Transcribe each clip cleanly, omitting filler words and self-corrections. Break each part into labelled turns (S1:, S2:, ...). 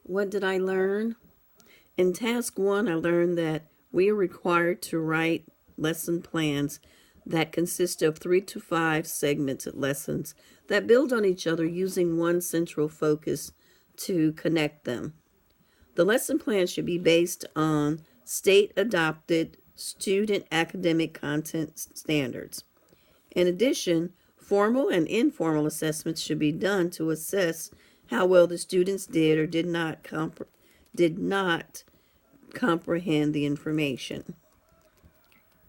S1: What did I learn? In task 1, I learned that we are required to write lesson plans that consist of 3 to 5 segmented lessons that build on each other using one central focus to connect them. The lesson plan should be based on state-adopted student academic content standards. In addition, formal and informal assessments should be done to assess how well the students did or did not comprehend the information.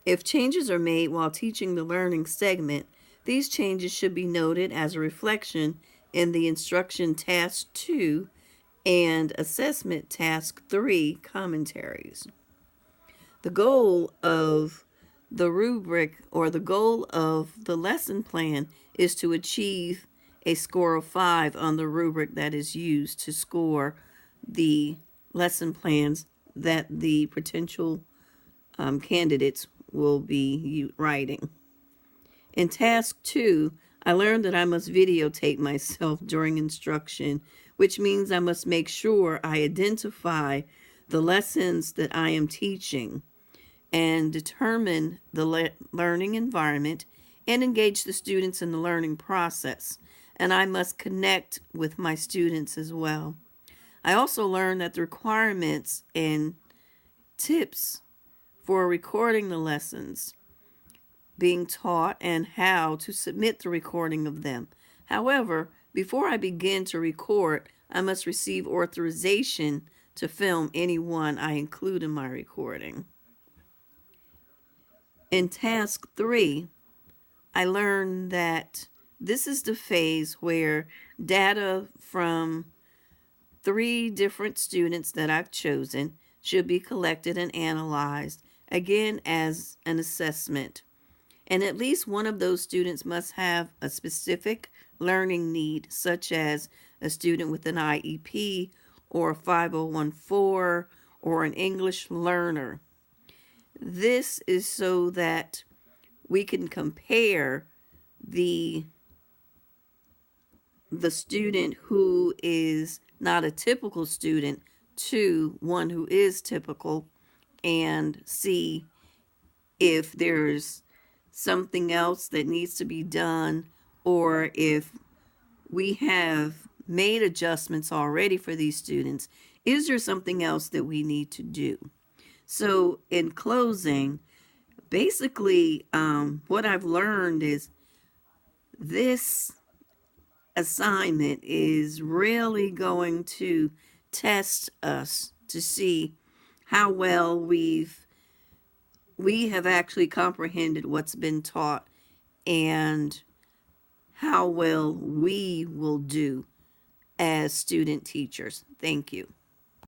S1: If changes are made while teaching the learning segment, these changes should be noted as a reflection in the instruction task 2 and assessment task 3 commentaries. The goal of the rubric or the goal of the lesson plan is to achieve a score of 5 on the rubric that is used to score the lesson plans that the potential candidates will be writing. In task 2, I learned that I must videotape myself during instruction, which means I must make sure I identify the lessons that I am teaching and determine the learning environment and engage the students in the learning process. And I must connect with my students as well. I also learned that the requirements and tips for recording the lessons being taught and how to submit the recording of them. However, before I begin to record, I must receive authorization to film anyone I include in my recording. In task 3, I learned that this is the phase where data from 3 different students that I've chosen should be collected and analyzed, again as an assessment. And at least one of those students must have a specific learning need, such as a student with an IEP or a 5014 or an English learner. This is so that we can compare the student who is not a typical student to one who is typical and see if there's something else that needs to be done, or if we have made adjustments already for these students, is there something else that we need to do? So in closing, basically what I've learned is this assignment is really going to test us to see how well we have actually comprehended what's been taught and how well we will do as student teachers. Thank you.